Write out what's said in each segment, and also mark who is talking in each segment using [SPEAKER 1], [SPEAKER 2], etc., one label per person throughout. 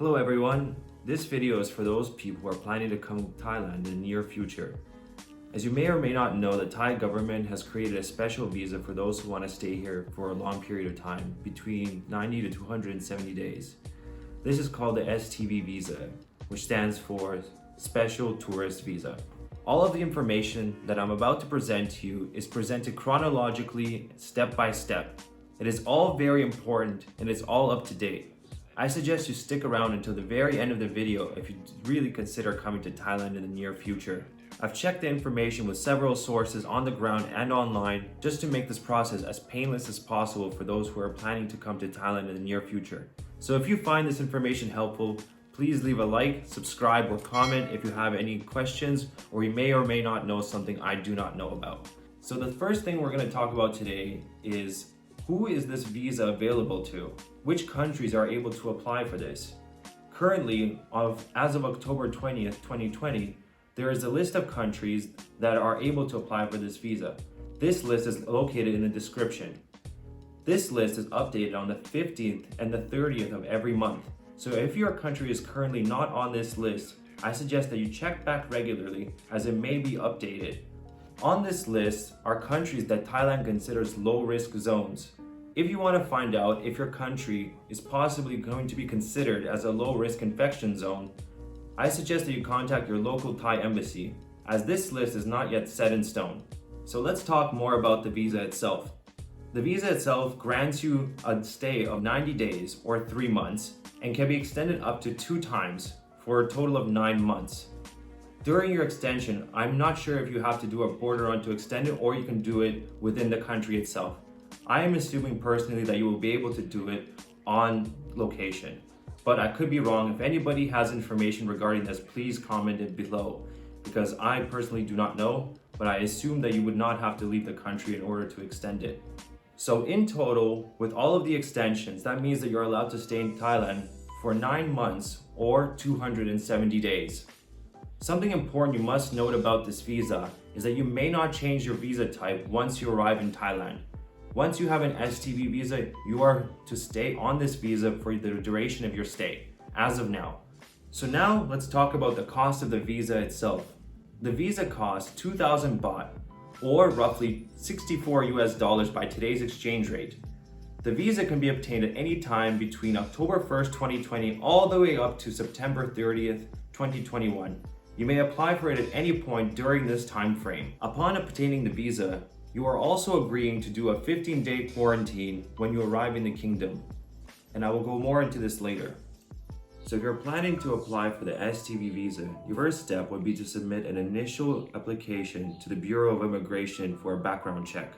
[SPEAKER 1] Hello everyone, this video is for those people who are planning to come to Thailand in the near future. As you may or may not know, the Thai government has created a special visa for those who want to stay here for a long period of time, between 90 to 270 days. This is called the STV Visa, which stands for Special Tourist Visa. All of the information that I'm about to present to you is presented chronologically, step by step. It is all very important and it's all up to date. I suggest you stick around until the very end of the video if you really consider coming to Thailand in the near future. I've checked the information with several sources on the ground and online just to make this process as painless as possible for those who are planning to come to Thailand in the near future. So if you find this information helpful, please leave a like, subscribe, or comment if you have any questions or you may or may not know something I do not know about. So the first thing we're going to talk about today is who is this visa available to? Which countries are able to apply for this? Currently, as of October 20th, 2020, there is a list of countries that are able to apply for this visa. This list is located in the description. This list is updated on the 15th and the 30th of every month. So if your country is currently not on this list, I suggest that you check back regularly as it may be updated. On this list are countries that Thailand considers low-risk zones. If you want to find out if your country is possibly going to be considered as a low-risk infection zone, I suggest that you contact your local Thai embassy, as this list is not yet set in stone. So let's talk more about the visa itself. The visa itself grants you a stay of 90 days or 3 months and can be extended up to 2 times for a total of 9 months. During your extension, I'm not sure if you have to do a border run to extend it or you can do it within the country itself. I am assuming personally that you will be able to do it on location, but I could be wrong. If anybody has information regarding this, please comment it below, because I personally do not know, but I assume that you would not have to leave the country in order to extend it. So in total, with all of the extensions, that means that you're allowed to stay in Thailand for 9 months or 270 days. Something important you must note about this visa is that you may not change your visa type once you arrive in Thailand. Once you have an STV visa, you are to stay on this visa for the duration of your stay, as of now. So now let's talk about the cost of the visa itself. The visa costs 2,000 baht, or roughly $64 by today's exchange rate. The visa can be obtained at any time between October 1st, 2020 all the way up to September 30th, 2021. You may apply for it at any point during this time frame. Upon obtaining the visa, you are also agreeing to do a 15-day quarantine when you arrive in the kingdom. And I will go more into this later. So if you're planning to apply for the STV visa, your first step would be to submit an initial application to the Bureau of Immigration for a background check.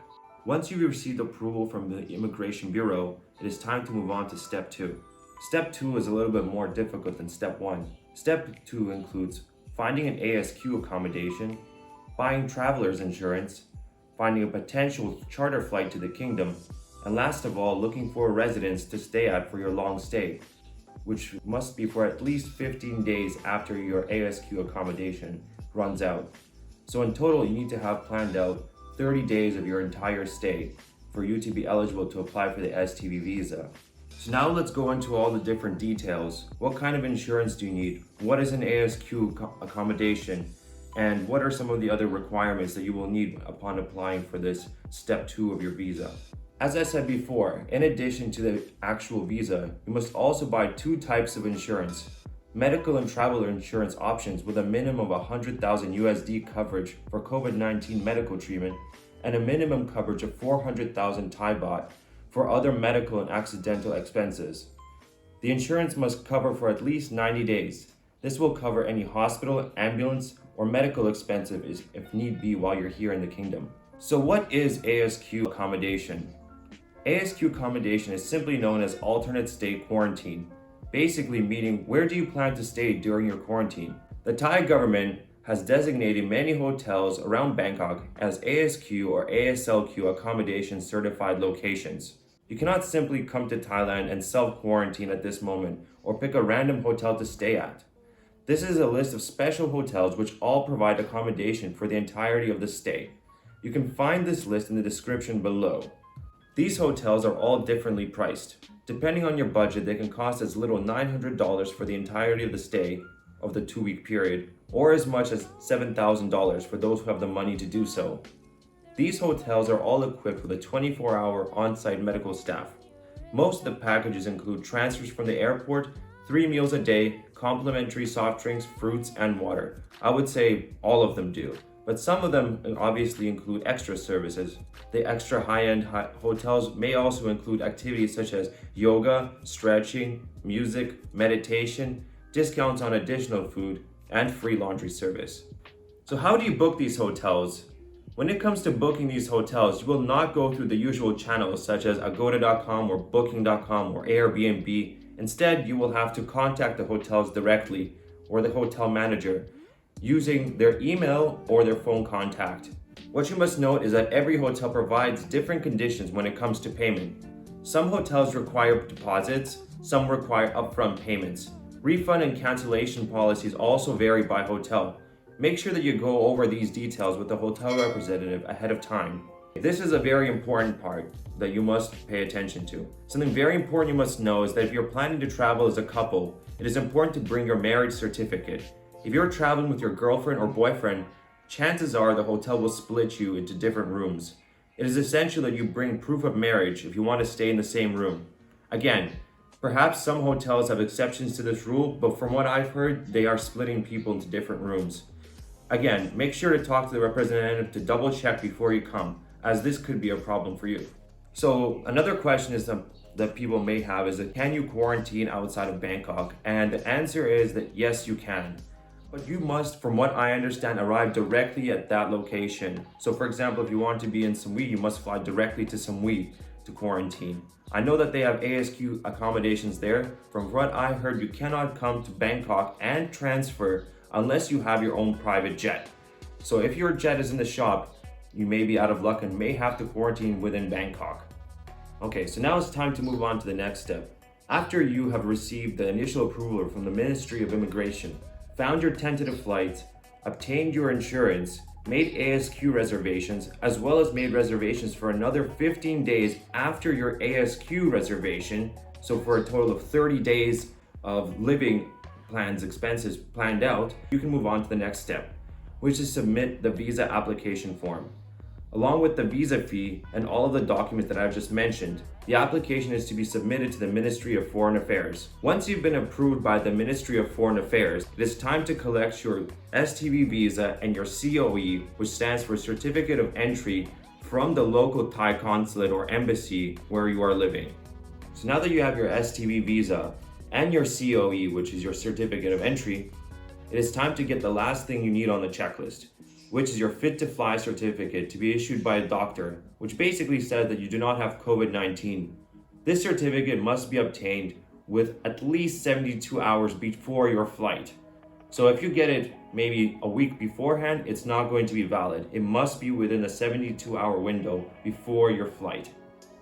[SPEAKER 1] Once you've received approval from the Immigration Bureau, it is time to move on to Step 2. Step 2 is a little bit more difficult than Step 1. Step 2 includes finding an ASQ accommodation, buying traveler's insurance, finding a potential charter flight to the kingdom, and last of all, looking for a residence to stay at for your long stay, which must be for at least 15 days after your ASQ accommodation runs out. So in total, you need to have planned out 30 days of your entire stay for you to be eligible to apply for the STV visa. So now let's go into all the different details. What kind of insurance do you need? What is an ASQ accommodation? And what are some of the other requirements that you will need upon applying for this Step 2 of your visa? As I said before, in addition to the actual visa, you must also buy 2 types of insurance: medical and traveler insurance options with a minimum of 100,000 USD coverage for COVID-19 medical treatment and a minimum coverage of 400,000 Thai baht for other medical and accidental expenses. The insurance must cover for at least 90 days. This will cover any hospital, ambulance, or medical expenses if need be while you're here in the kingdom. So what is ASQ accommodation? ASQ accommodation is simply known as alternate stay quarantine, basically meaning where do you plan to stay during your quarantine. The Thai government has designated many hotels around Bangkok as ASQ or ASLQ accommodation certified locations. You cannot simply come to Thailand and self-quarantine at this moment or pick a random hotel to stay at. This is a list of special hotels which all provide accommodation for the entirety of the stay. You can find this list in the description below. These hotels are all differently priced. Depending on your budget, they can cost as little as $900 for the entirety of the stay of the 2-week period, or as much as $7,000 for those who have the money to do so. These hotels are all equipped with a 24-hour on-site medical staff. Most of the packages include transfers from the airport, 3 meals a day, complimentary soft drinks, fruits, and water. I would say all of them do, but some of them obviously include extra services. The extra high-end hotels may also include activities such as yoga, stretching, music, meditation, discounts on additional food, and free laundry service. So how do you book these hotels? When it comes to booking these hotels, you will not go through the usual channels such as agoda.com or booking.com or Airbnb. Instead, you will have to contact the hotels directly or the hotel manager using their email or their phone contact. What you must note is that every hotel provides different conditions when it comes to payment. Some hotels require deposits, some require upfront payments. Refund and cancellation policies also vary by hotel. Make sure that you go over these details with the hotel representative ahead of time. This is a very important part that you must pay attention to. Something very important you must know is that if you're planning to travel as a couple, it is important to bring your marriage certificate. If you're traveling with your girlfriend or boyfriend, chances are the hotel will split you into different rooms. It is essential that you bring proof of marriage if you want to stay in the same room. Again, perhaps some hotels have exceptions to this rule, but from what I've heard, they are splitting people into different rooms. Again, make sure to talk to the representative to double check before you come, as this could be a problem for you. So another question is that people may have is that can you quarantine outside of Bangkok? And the answer is that yes, you can. But you must, from what I understand, arrive directly at that location. So for example, if you want to be in Samui, you must fly directly to Samui to quarantine. I know that they have ASQ accommodations there. From what I heard, you cannot come to Bangkok and transfer unless you have your own private jet. So if your jet is in the shop, you may be out of luck and may have to quarantine within Bangkok. Okay, so now it's time to move on to the next step. After you have received the initial approval from the Ministry of Immigration, found your tentative flights, obtained your insurance, made ASQ reservations, as well as made reservations for another 15 days after your ASQ reservation, so for a total of 30 days of living expenses planned out, you can move on to the next step, which is submit the visa application form. Along with the visa fee and all of the documents that I've just mentioned, the application is to be submitted to the Ministry of Foreign Affairs. Once you've been approved by the Ministry of Foreign Affairs, it is time to collect your STV Visa and your COE, which stands for Certificate of Entry, from the local Thai consulate or embassy where you are living. So now that you have your STV Visa and your COE, which is your Certificate of Entry, it is time to get the last thing you need on the checklist, which is your Fit to Fly certificate to be issued by a doctor, which basically says that you do not have COVID-19. This certificate must be obtained with at least 72 hours before your flight. So if you get it maybe a week beforehand, it's not going to be valid. It must be within the 72-hour window before your flight.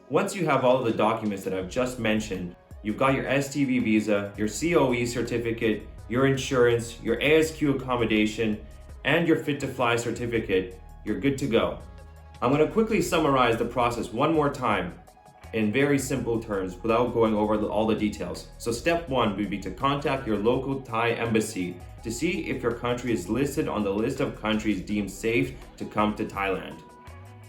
[SPEAKER 1] Once you have all of the documents that I've just mentioned, you've got your STV Visa, your COE certificate, your insurance, your ASQ accommodation, and your Fit to Fly certificate, you're good to go. I'm going to quickly summarize the process one more time in very simple terms without going over all the details. So step 1 would be to contact your local Thai embassy to see if your country is listed on the list of countries deemed safe to come to Thailand.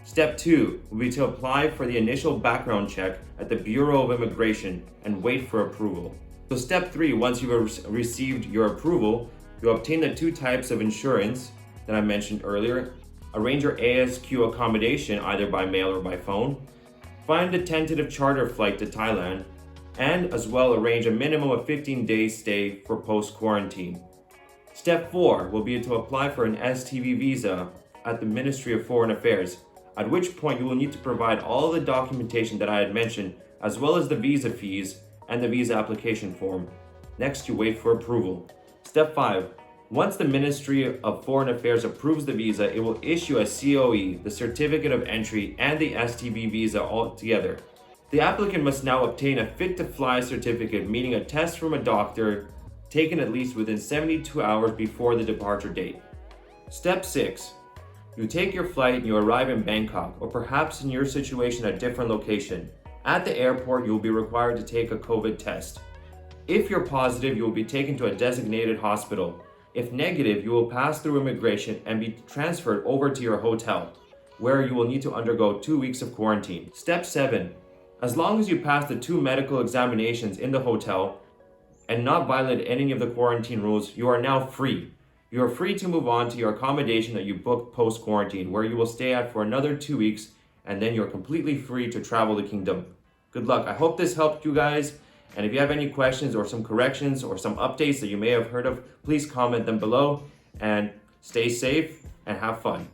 [SPEAKER 1] Step 2 would be to apply for the initial background check at the Bureau of Immigration and wait for approval. So step 3, once you've received your approval, you obtain the 2 types of insurance that I mentioned earlier, arrange your ASQ accommodation either by mail or by phone, find a tentative charter flight to Thailand, and as well arrange a minimum of 15 days stay for post-quarantine. Step 4 will be to apply for an STV Visa at the Ministry of Foreign Affairs, at which point you will need to provide all the documentation that I had mentioned, as well as the visa fees and the visa application form. Next, you wait for approval. Step 5. Once the Ministry of Foreign Affairs approves the visa, it will issue a COE, the Certificate of Entry, and the STV Visa all together. The applicant must now obtain a Fit to Fly certificate, meaning a test from a doctor taken at least within 72 hours before the departure date. Step 6. You take your flight and you arrive in Bangkok, or perhaps in your situation a different location. At the airport, you will be required to take a COVID test. If you're positive, you will be taken to a designated hospital. If negative, you will pass through immigration and be transferred over to your hotel, where you will need to undergo 2 weeks of quarantine. Step 7. As long as you pass the 2 medical examinations in the hotel and not violate any of the quarantine rules, you are now free. You are free to move on to your accommodation that you booked post-quarantine, where you will stay at for another 2 weeks, and then you're completely free to travel the kingdom. Good luck. I hope this helped you guys. And if you have any questions or some corrections or some updates that you may have heard of, please comment them below, and stay safe and have fun.